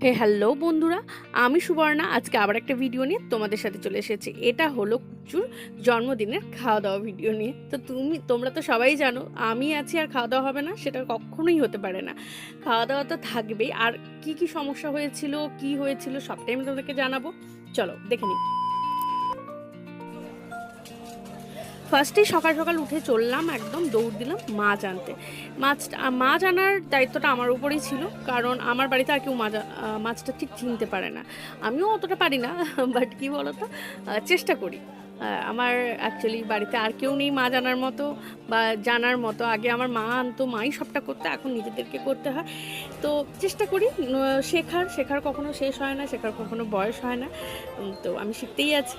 Hello বন্ধুরা, আমি সুবর্ণা। আজকে আবার একটা ভিডিও নিয়ে তোমাদের সাথে চলে এসেছি। এটা হলো কুচুর জন্মদিনের খাওয়া দাওয়া ভিডিও নিয়ে। তো তোমরা তো সবাই জানো আমি আছি আর খাওয়া দাওয়া হবে না, সেটা কখনোই হতে পারে না। খাওয়া দাওয়া তো থাকবেই। আর কি কি সমস্যা হয়েছিল, কি হয়েছিল সবটাই আমি তোমাদেরকে জানাবো। চলো দেখে নিই। ফার্স্টেই সকাল সকাল উঠে চললাম, একদম দৌড় দিলাম মাছ আনতে। মাছ আনার দায়িত্বটা আমার উপরেই ছিল, কারণ আমার বাড়িতে আর কেউ মাছটা ঠিক চিনতে পারে না। আমিও অতটা পারি না, বাট কী বলতো, চেষ্টা করি। আমার অ্যাকচুয়ালি বাড়িতে আর কেউ নেই মাছ আনার মতো বা জানার মতো। আগে আমার মা আনতো, মাই সবটা করতো, এখন নিজেদেরকে করতে হয়। তো চেষ্টা করি শেখার কখনো শেষ হয় না, শেখার কখনো বয়স হয় না। তো আমি শিখতেই আছি।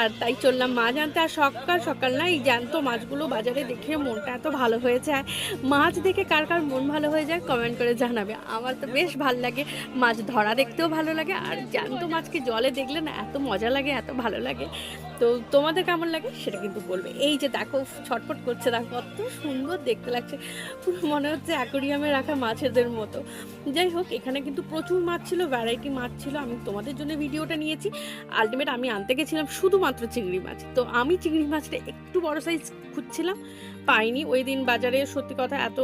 আর তাই চললাম মাছ আনতে। আর সকাল সকাল না, এই জ্যান্ত মাছগুলো বাজারে দেখে মনটা এত ভালো হয়ে যায়। মাছ দেখে কার কার মন ভালো হয়ে যায় কমেন্ট করে জানাবে। আমার তো বেশ ভালো লাগে, মাছ ধরা দেখতেও ভালো লাগে, আর জ্যান্ত মাছকে জলে দেখলে না এত মজা লাগে, এত ভালো লাগে। তো তোমাদের কেমন লাগে সেটা কিন্তু বলবে। এই যে দেখো ছটফট করছে, দেখো কত সুন্দর দেখতে লাগছে, পুরো মনে হচ্ছে অ্যাকোরিয়ামে রাখা মাছেদের মতো। যাই হোক, এখানে কিন্তু প্রচুর মাছ ছিল, ভ্যারাইটি মাছ ছিল। আমি তোমাদের জন্য ভিডিওটা নিয়েছি। আলটিমেট আমি আনতে গেছিলাম শুধুমাত্র চিংড়ি মাছ। তো আমি চিংড়ি মাছটা একটু বড় সাইজ খুঁজছিলাম, পাইনি ওই দিন বাজারে। সত্যি কথা, এত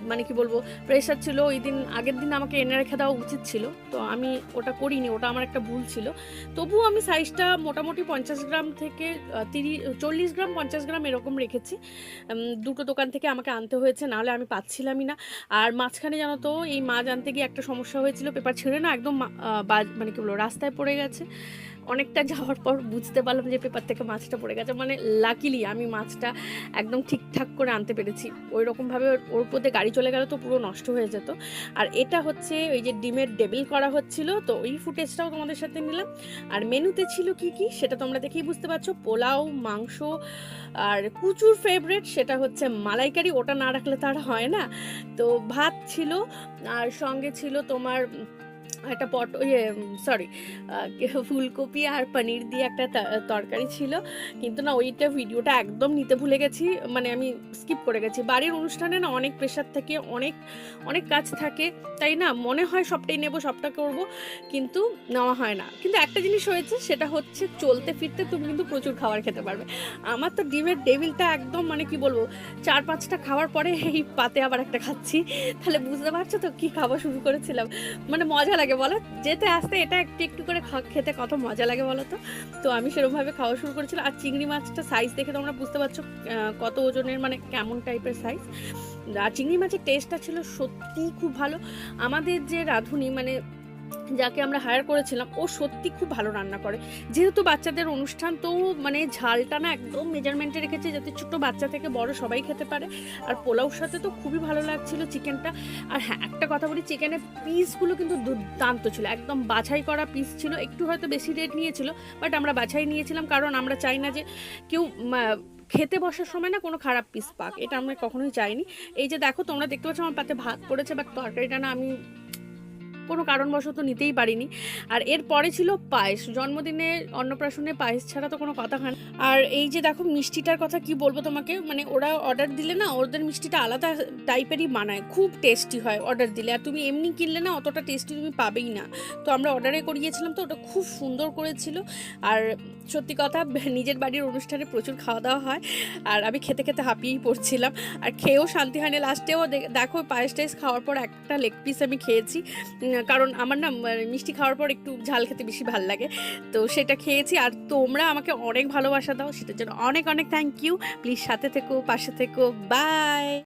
মানে কি বলবো, প্রেশার ছিল ওই দিন। আগের দিন আমাকে এনে রেখে দেওয়া উচিত ছিল, তো আমি ওটা করিনি, ওটা আমার একটা ভুল ছিল। তবুও আমি সাইজটা মোটামুটি 50 গ্রাম থেকে 40 গ্রাম 50 গ্রাম এরকম রেখেছি। দুটো দোকান থেকে আমাকে আনতে হয়েছে, নাহলে আমি পাচ্ছিলামই না। আর মাঝখানে জানো তো, এই মাছ আনতে গিয়ে একটা সমস্যা হয়েছিল, পেপার ছিঁড়ে না একদম মানে কি বলবো রাস্তায় পড়ে গেছে। অনেকটা যাওয়ার পর বুঝতে পারলাম যে পেপার থেকে মাছটা পড়ে গেছে। মানে লাকিলি আমি মাছটা একদম ঠিকঠাক করে আনতে পেরেছি। ওই রকমভাবে ওর উপরে গাড়ি চলে গেলে তো পুরো নষ্ট হয়ে যেত। আর এটা হচ্ছে ওই যে ডিমের ডেভিল করা হচ্ছিল, তো ওই ফুটেজটাও তোমাদের সাথে নিলাম। আর মেনুতে ছিল কি কি সেটা তোমরা দেখেই বুঝতে পারছো। পোলাও, মাংস, আর কুচুর ফেভারিট সেটা হচ্ছে মালাইকারি, ওটা না রাখলে তার হয় না। তো ভাত ছিল, আর সঙ্গে ছিল তোমার একটা সরি, ফুলকপি আর পনির দিয়ে একটা তরকারি ছিল। কিন্তু না, ওইটা ভিডিওটা একদম নিতে ভুলে গেছি, মানে আমি স্কিপ করে গেছি। বাড়ির অনুষ্ঠানে না অনেক প্রেশার থাকে, অনেক অনেক কাজ থাকে, তাই না মনে হয় সবটাই নেব, সবটা করব, কিন্তু নেওয়া হয় না। কিন্তু একটা জিনিস হয়েছে, সেটা হচ্ছে চলতে ফিরতে তুমি কিন্তু প্রচুর খাবার খেতে পারবে। আমার তো ডিমের ডেভিলটা একদম মানে কি বলবো, 4-5টা খাওয়ার পরে এই পাতে আবার একটা খাচ্ছি। তাহলে বুঝতে পারছো তো কি খাওয়া শুরু করেছিলাম। মানে মজা লাগে বলো, যেতে আসতে এটা একটু একটু করে খেতে কত মজা লাগে বলো তো। তো আমি সেরকমভাবে খাওয়া শুরু করেছিলাম। আর চিংড়ি মাছটা সাইজ দেখে তোমরা বুঝতে পারছো কত ওজনের, মানে কেমন টাইপের সাইজ। আর চিংড়ি মাছের টেস্টটা ছিল সত্যিই খুব ভালো। আমাদের যে রাঁধুনি, মানে যাকে আমরা হায়ার করেছিলাম, ও সত্যি খুব ভালো রান্না করে। যেহেতু বাচ্চাদের অনুষ্ঠান, তো মানে ঝালটা না একদম মেজারমেন্টে রেখেছে, যাতে ছোট বাচ্চা থেকে বড় সবাই খেতে পারে। আর পোলাওর সাথে তো খুবই ভালো লাগছিল চিকেনটা। আর হ্যাঁ, একটা কথা বলি, চিকেনের পিসগুলো কিন্তু দুর্দান্ত ছিল, একদম বাছাই করা পিস ছিল। একটু হয়তো বেশি রেট নিয়েছিল, বাট আমরা বাছাই নিয়েছিলাম, কারণ আমরা চাই না যে কেউ খেতে বসার সময় না কোনো খারাপ পিস পাক, এটা আমরা কখনোই চাইনি। এই যে দেখো, তোমরা দেখতে পাচ্ছ আমার পাতে ভাত পড়েছে, বাট তরকারিটা না আমি কোনো কারণবশত নিতেই পারিনি। আর এর পরে ছিল পায়েস। জন্মদিনে অন্নপ্রাশনে পায়েস ছাড়া তো কোনো কথা হয় না। আর এই যে দেখো, মিষ্টিটার কথা কি বলবো তোমাকে, মানে ওরা অর্ডার দিলে না, ওদের মিষ্টিটা আলাদা টাইপেরই বানায়, খুব টেস্টি হয় অর্ডার দিলে। আর তুমি এমনি কিনলে না অতটা টেস্টি তুমি পাবেই না। তো আমরা অর্ডারে করিয়েছিলাম, তো ওটা খুব সুন্দর করেছিল। আর সত্যি কথা, নিজের বাড়ির অনুষ্ঠানে প্রচুর খাওয়া দাওয়া হয়, আর আমি খেতে খেতে হাঁপিয়েই পড়ছিলাম। আর খেয়েও শান্তি হয়নি। লাস্টেও দেখো, পায়েস টায়েস খাওয়ার পর একটা লেগ পিস আমি খেয়েছি, কারণ আমার না মিষ্টি খাওয়ার পর একটু ঝাল খেতে বেশি ভাল লাগে। তো সেটা খেয়েছি। আর তোমরা আমাকে অনেক ভালোবাসা দাও, সেটার জন্য অনেক অনেক থ্যাংক ইউ। প্লিজ সাথে থেকো, পাশে থেকো, বাই।